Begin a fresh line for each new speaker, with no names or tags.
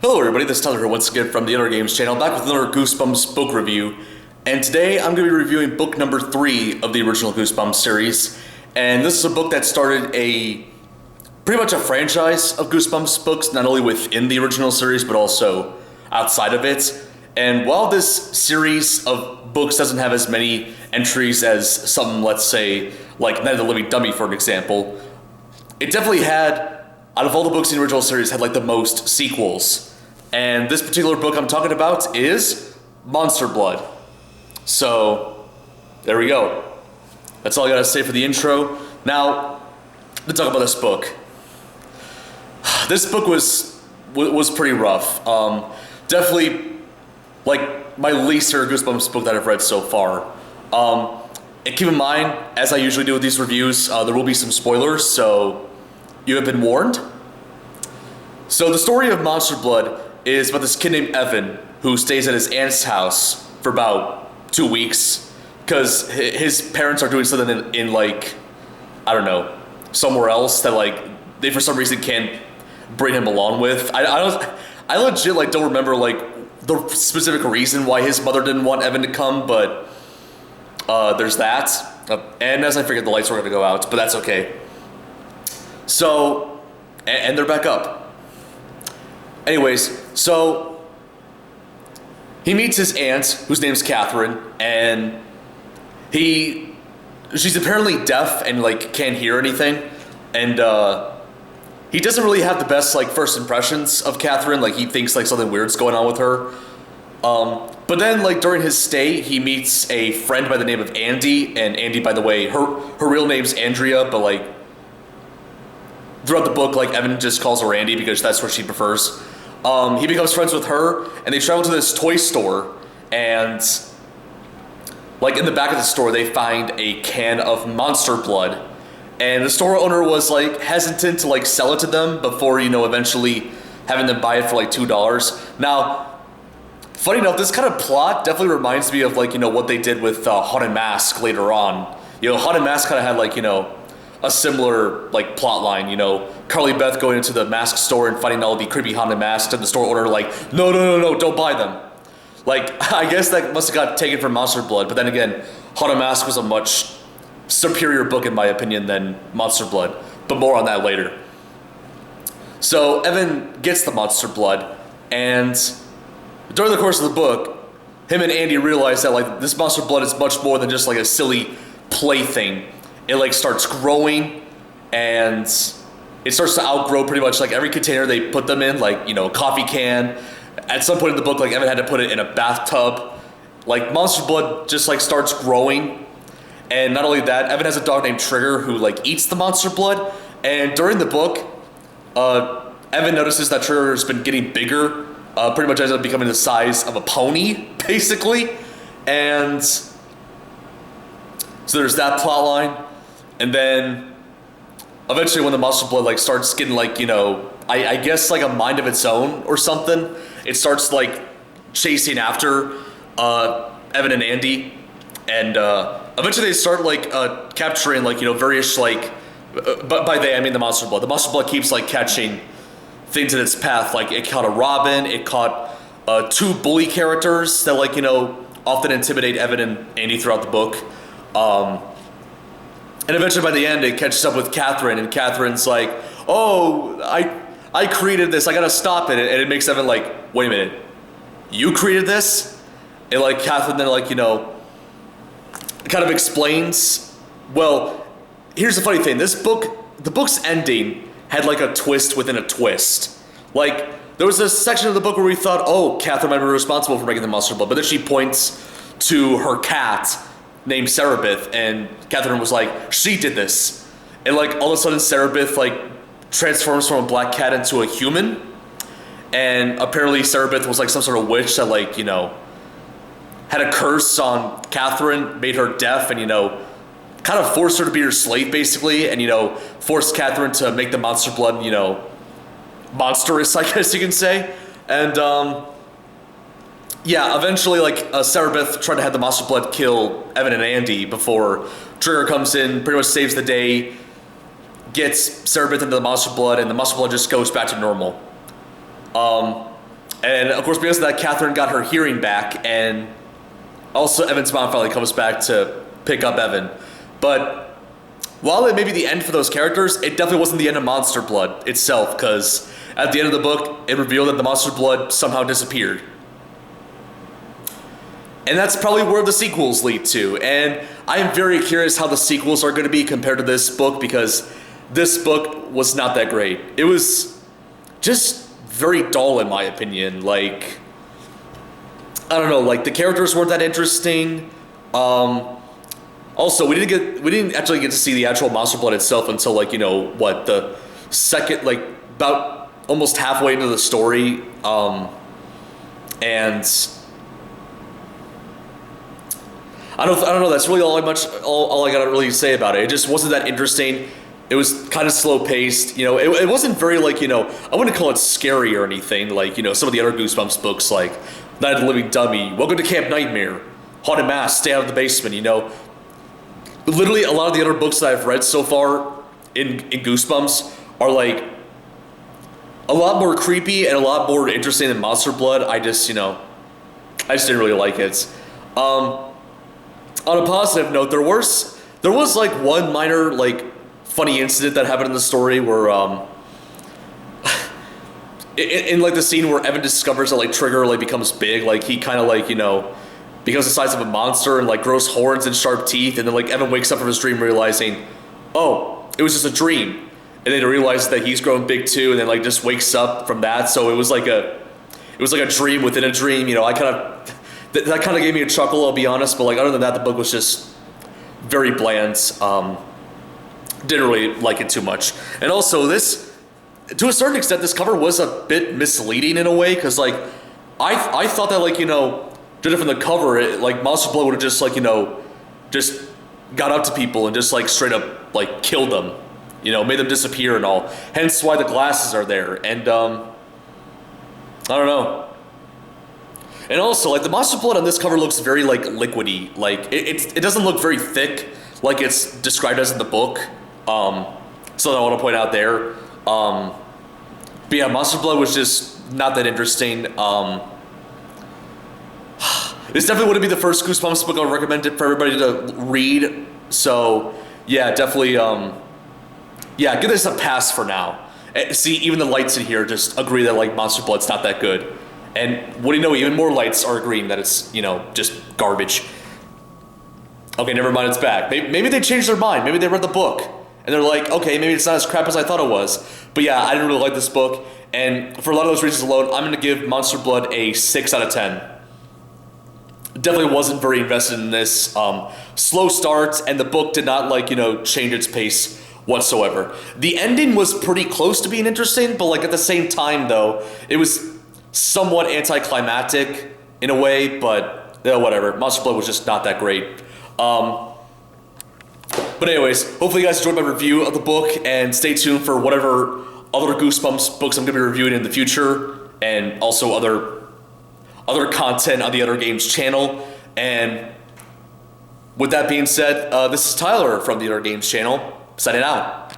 Hello everybody, this is Tyler here once again from the Other Games channel, back with another Goosebumps book review. And today I'm going to be reviewing book number 3 of the original Goosebumps series. And this is a book that started pretty much a franchise of Goosebumps books, not only within the original series, but also outside of it. And while this series of books doesn't have as many entries as something, let's say, like Night of the Living Dummy, for an example, it definitely had, out of all the books in the original series, had like the most sequels. And this particular book I'm talking about is Monster Blood. So, there we go. That's all I gotta say for the intro. Now, let's talk about this book. This book was pretty rough. Definitely, like, my least favorite Goosebumps book that I've read so far. And keep in mind, as I usually do with these reviews, there will be some spoilers, so you have been warned. So the story of Monster Blood is about this kid named Evan who stays at his aunt's house for about 2 weeks because his parents are doing something in like, I don't know, somewhere else that like they for some reason can't bring him along with. I legit like don't remember like the specific reason why his mother didn't want Evan to come, but there's that. And as I figured, the lights were gonna go out, but that's okay. So, and they're back up. Anyways, so he meets his aunt, whose name's Catherine, and she's apparently deaf and like can't hear anything, and he doesn't really have the best like first impressions of Catherine. Like he thinks like something weird's going on with her. But then like during his stay, he meets a friend by the name of Andy, and Andy, by the way, her real name's Andrea, but like throughout the book, like Evan just calls her Andy because that's what she prefers. He becomes friends with her, and they travel to this toy store, and like in the back of the store, they find a can of Monster Blood, and the store owner was like hesitant to like sell it to them before, you know, eventually having them buy it for like $2. Now, funny enough, this kind of plot definitely reminds me of like, you know, what they did with Haunted Mask later on. You know, Haunted Mask kind of had like, you know, a similar like plot line, you know, Carly Beth going into the mask store and finding all the creepy haunted masks, and the store owner like, no, don't buy them. Like, I guess that must have got taken from Monster Blood, but then again, Haunted Mask was a much superior book in my opinion than Monster Blood, but more on that later. So Evan gets the Monster Blood, and during the course of the book, him and Andy realize that like this Monster Blood is much more than just like a silly plaything. It like starts growing, and it starts to outgrow pretty much like every container they put them in, like, you know, a coffee can. At some point in the book, like Evan had to put it in a bathtub. Like Monster Blood just like starts growing, and not only that, Evan has a dog named Trigger who like eats the Monster Blood. And during the book, Evan notices that Trigger has been getting bigger, pretty much ends up becoming the size of a pony, basically. And so there's that plot line. And then eventually when the Monster Blood like starts getting like, you know, I guess like a mind of its own or something, it starts like chasing after Evan and Andy, and eventually they start like capturing like, you know, various like, but by they I mean the Monster Blood. The Monster Blood keeps like catching things in its path. Like it caught a Robin, it caught 2 bully characters that like, you know, often intimidate Evan and Andy throughout the book. And eventually by the end, it catches up with Catherine, and Catherine's like, oh, I created this, I gotta stop it. And it makes Evan like, wait a minute, you created this? And like Catherine then like, you know, kind of explains, well, here's the funny thing, this book, the book's ending had like a twist within a twist. Like, there was a section of the book where we thought, oh, Catherine might be responsible for making the Monster Blood, but then she points to her cat, named Cerebeth, and Catherine was like, she did this. And like all of a sudden Cerebeth like transforms from a black cat into a human, and apparently Cerebeth was like some sort of witch that like, you know, had a curse on Catherine, made her deaf, and, you know, kind of forced her to be her slave basically, and, you know, forced Catherine to make the Monster Blood, you know, monstrous, I guess you can say. And yeah, eventually, like, Cerebeth tried to have the Monster Blood kill Evan and Andy before Trigger comes in, pretty much saves the day, gets Cerebeth into the Monster Blood, and the Monster Blood just goes back to normal. And of course, because of that, Catherine got her hearing back, and also Evan's mom finally comes back to pick up Evan. But while it may be the end for those characters, it definitely wasn't the end of Monster Blood itself, because at the end of the book, it revealed that the Monster Blood somehow disappeared. And that's probably where the sequels lead to. And I am very curious how the sequels are going to be compared to this book, because this book was not that great. It was just very dull in my opinion. Like, I don't know, like the characters weren't that interesting. Also, we didn't actually get to see the actual Monster Blood itself until, like, you know, what, the second, like, about almost halfway into the story. And I don't know. That's really all I gotta really say about it. It just wasn't that interesting. It was kind of slow paced. You know, it wasn't very, like, you know, I wouldn't call it scary or anything. Like, you know, some of the other Goosebumps books, like Night of the Living Dummy, Welcome to Camp Nightmare, Haunted Mask, Stay Out of the Basement. You know, literally a lot of the other books that I've read so far in Goosebumps are like a lot more creepy and a lot more interesting than Monster Blood. I just didn't really like it. On a positive note, there was like one minor, like, funny incident that happened in the story where in like the scene where Evan discovers that, like, Trigger, like, becomes big, like he kind of, like, you know, becomes the size of a monster and, like, grows horns and sharp teeth, and then, like, Evan wakes up from his dream realizing, oh, it was just a dream, and then he realizes that he's grown big too, and then, like, just wakes up from that. So it was like a dream within a dream. You know, that kind of gave me a chuckle, I'll be honest, but, like, other than that, the book was just very bland. Didn't really like it too much. And also, this, to a certain extent, this cover was a bit misleading in a way, because, like, I thought that, like, you know, judging from the cover, like, Monster Blood would have just, like, you know, just got up to people and just, like, straight up, like, killed them, you know, made them disappear and all. Hence why the glasses are there. And I don't know. And also, like, the Monster Blood on this cover looks very, like, liquidy. Like, it doesn't look very thick like it's described as in the book. So I want to point out there. But yeah, Monster Blood was just not that interesting. This definitely wouldn't be the first Goosebumps book I would recommend it for everybody to read. So yeah, definitely, yeah, give this a pass for now. See, even the lights in here just agree that, like, Monster Blood's not that good. And what do you know, even more lights are agreeing that it's, you know, just garbage. Okay, never mind, it's back. Maybe they changed their mind. Maybe they read the book and they're like, okay, maybe it's not as crap as I thought it was. But yeah, I didn't really like this book. And for a lot of those reasons alone, I'm going to give Monster Blood a 6 out of 10. Definitely wasn't very invested in this. Slow start, and the book did not, like, you know, change its pace whatsoever. The ending was pretty close to being interesting, but, like, at the same time, though, it was somewhat anticlimactic in a way, but whatever. Monster Blood was just not that great. But anyways, hopefully you guys enjoyed my review of the book, and stay tuned for whatever other Goosebumps books I'm going to be reviewing in the future, and also other content on the Other Games channel. And with that being said, this is Tyler from the Other Games channel, signing out.